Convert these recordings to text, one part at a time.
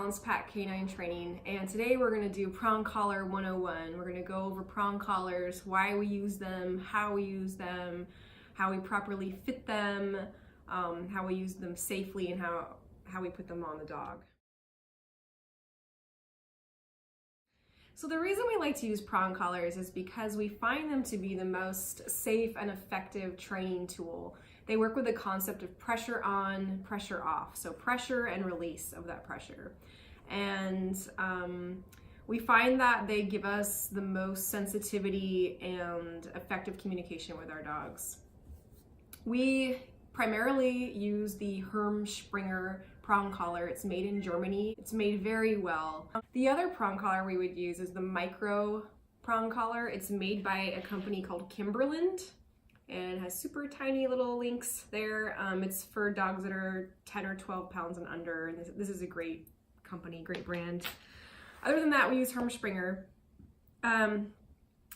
Balance Pack Canine Training, and today we're going to do Prong Collar 101. We're going to go over prong collars, why we use them, how we properly fit them, how we use them safely, and how we put them on the dog. So the reason we like to use prong collars is because we find them to be the most safe and effective training tool. They work with the concept of pressure on, pressure off. So pressure and release of that pressure. And we find that they give us the most sensitivity and effective communication with our dogs. We primarily use the Springer prong collar. It's made in Germany. It's made very well. The other prong collar we would use is the micro prong collar. It's made by a company called Kimberland, and it has super tiny little links there. It's for dogs that are 10 or 12 pounds and under, and this is a great company, great brand. Other than that, we use Springer.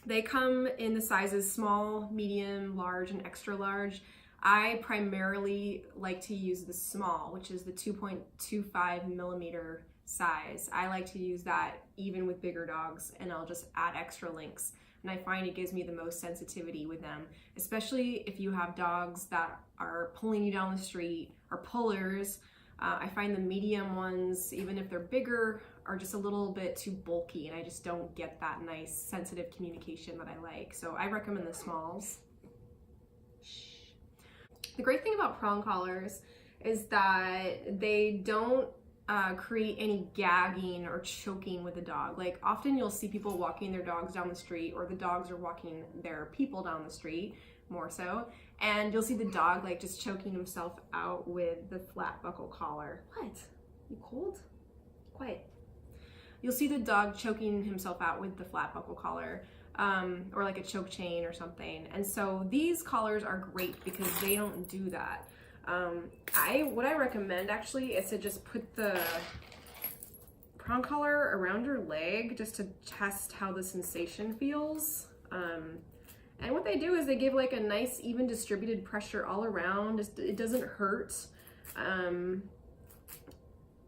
They come in the sizes small, medium, large, and extra large. I primarily like to use the small, which is the 2.25 millimeter size. I like to use that even with bigger dogs, and I'll just add extra links. And I find it gives me the most sensitivity with them, especially if you have dogs that are pulling you down the street or pullers. I find the medium ones, even if they're bigger, are just a little bit too bulky, and I just don't get that nice sensitive communication that I like. So I recommend the smalls. The great thing about prong collars is that they don't create any gagging or choking with the dog. Like often you'll see people walking their dogs down the street, or the dogs are walking their people down the street, more so, and you'll see the dog like just choking himself out with the flat buckle collar. What? You cold? Quiet. You'll see the dog choking himself out with the flat buckle collar. Or like a choke chain or something. And so these collars are great because they don't do that. What I recommend actually is to just put the prong collar around your leg just to test how the sensation feels. And what they do is they give like a nice even distributed pressure all around. It doesn't hurt.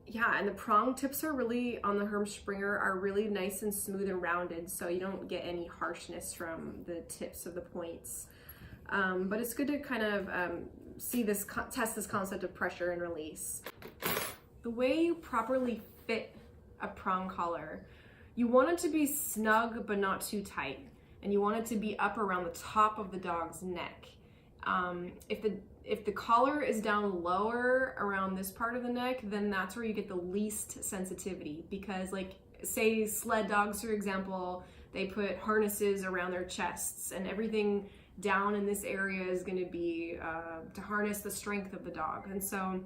Yeah, and the prong tips are really, on the Springer, are really nice and smooth and rounded, so you don't get any harshness from the tips of the points. But it's good to kind of test this concept of pressure and release. The way you properly fit a prong collar, you want it to be snug but not too tight, and you want it to be up around the top of the dog's neck. If the collar is down lower around this part of the neck, then that's where you get the least sensitivity, because like say sled dogs, for example, they put harnesses around their chests, and everything down in this area is going to be to harness the strength of the dog. And so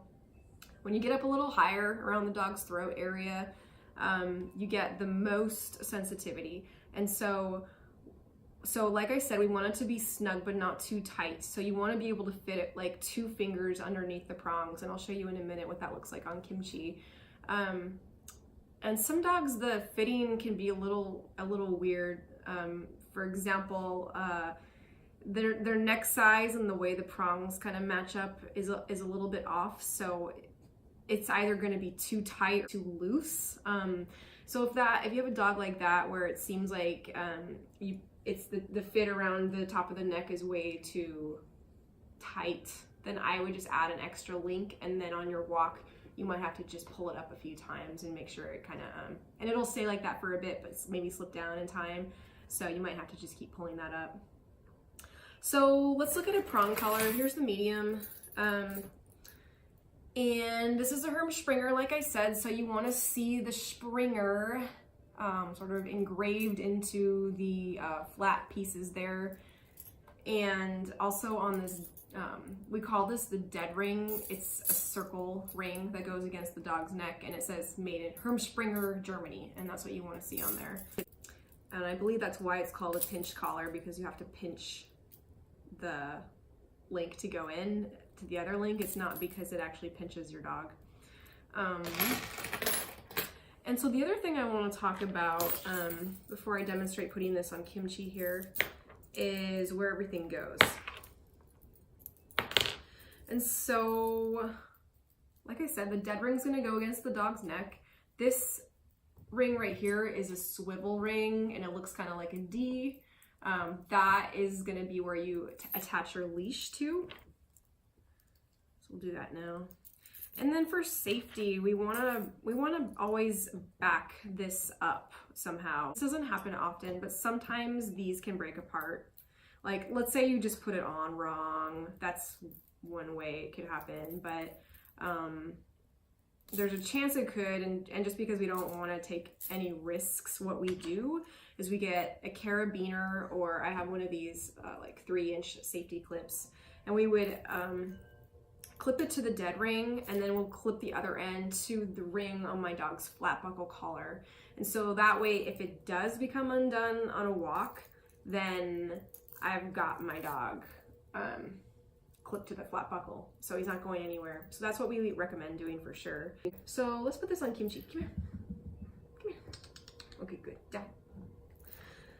when you get up a little higher around the dog's throat area, you get the most sensitivity. And so like I said, we want it to be snug but not too tight. So you want to be able to fit it like 2 fingers underneath the prongs, and I'll show you in a minute what that looks like on Kimchi. And some dogs, the fitting can be a little weird. For example, their neck size and the way the prongs kind of match up is a little bit off. So it's either going to be too tight or too loose. So if you have a dog like that where it seems like the fit around the top of the neck is way too tight, then I would just add an extra link, and then on your walk you might have to just pull it up a few times and make sure it kind of and it'll stay like that for a bit, but maybe slip down in time, so you might have to just keep pulling that up. So let's look at a prong collar. Here's the medium, and this is a Springer, like I said, so you want to see the Springer sort of engraved into the flat pieces there. And also on this, we call this the dead ring. It's a circle ring that goes against the dog's neck, and it says made in Springer, Germany, and that's what you want to see on there. And I believe that's why it's called a pinch collar, because you have to pinch the link to go in to the other link. It's not because it actually pinches your dog. And so the other thing I want to talk about before I demonstrate putting this on Kimchi here is where everything goes. And so, like I said, the dead ring's going to go against the dog's neck. This ring right here is a swivel ring and it looks kind of like a D. That is going to be where you attach your leash to. So we'll do that now. And then for safety, we want to always back this up somehow. This doesn't happen often, but sometimes these can break apart. Like, let's say you just put it on wrong. That's one way it could happen, but there's a chance it could, and just because we don't want to take any risks, what we do is we get a carabiner, or I have one of these like 3-inch safety clips, and we would clip it to the dead ring, and then we'll clip the other end to the ring on my dog's flat buckle collar. And so that way, if it does become undone on a walk, then I've got my dog clipped to the flat buckle, so he's not going anywhere. So that's what we recommend doing for sure. So let's put this on Kimchi. Come here. Come here. Okay, good. Down.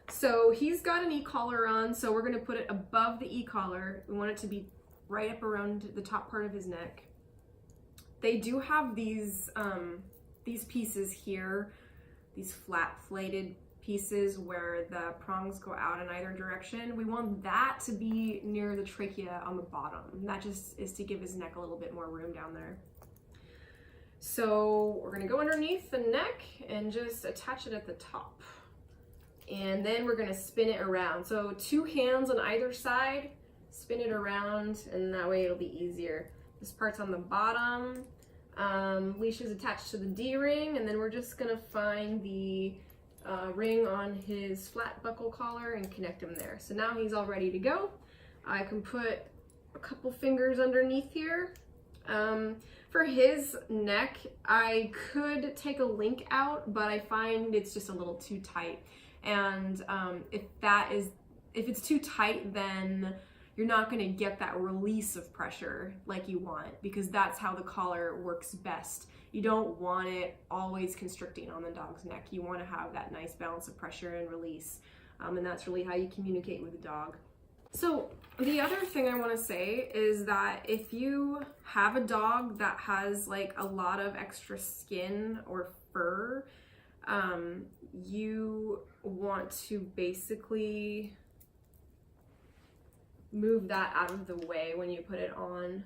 So he's got an e-collar on, so we're gonna put it above the e-collar. We want it to be right up around the top part of his neck. They do have these pieces here, these flat flated pieces where the prongs go out in either direction. We want that to be near the trachea on the bottom. And that just is to give his neck a little bit more room down there. So we're gonna go underneath the neck and just attach it at the top. And then we're gonna spin it around. So 2 hands on either side, spin it around, and that way it'll be easier. This part's on the bottom. Leash is attached to the D-ring, and then we're just gonna find the ring on his flat buckle collar and connect him there. So now he's all ready to go. I can put a couple fingers underneath here. For his neck, I could take a link out, but I find it's just a little too tight. And if it's too tight, then you're not going to get that release of pressure like you want, because that's how the collar works best. You don't want it always constricting on the dog's neck. You want to have that nice balance of pressure and release, and that's really how you communicate with the dog. So the other thing I want to say is that if you have a dog that has like a lot of extra skin or fur, you want to basically move that out of the way when you put it on.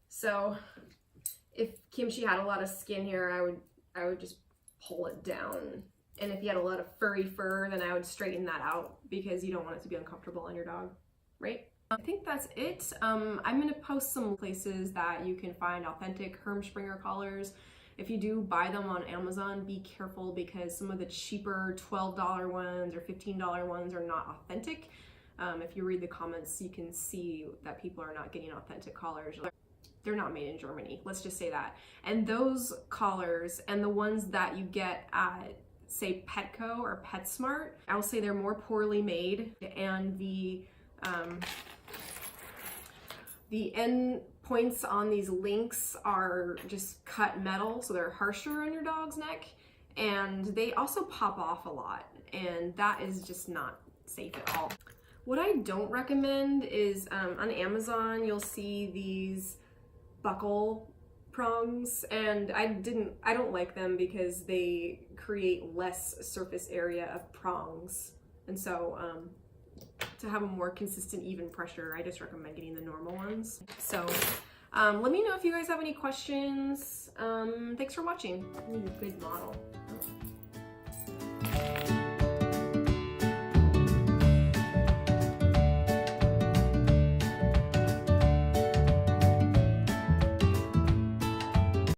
So if Kimchi had a lot of skin here, I would just pull it down. And if you had a lot of furry fur, then I would straighten that out, because you don't want it to be uncomfortable on your dog, right? I think that's it. I'm gonna post some places that you can find authentic Hermspringer collars. If you do buy them on Amazon, be careful, because some of the cheaper $12 ones or $15 ones are not authentic. If you read the comments, you can see that people are not getting authentic collars. They're not made in Germany, let's just say that. And those collars and the ones that you get at, say, Petco or PetSmart, I will say they're more poorly made, and the end points on these links are just cut metal, so they're harsher on your dog's neck, and they also pop off a lot, and that is just not safe at all. What I don't recommend is on Amazon you'll see these buckle prongs, and I don't like them because they create less surface area of prongs, and so to have a more consistent, even pressure, I just recommend getting the normal ones. So let me know if you guys have any questions. Thanks for watching. Ooh, good model.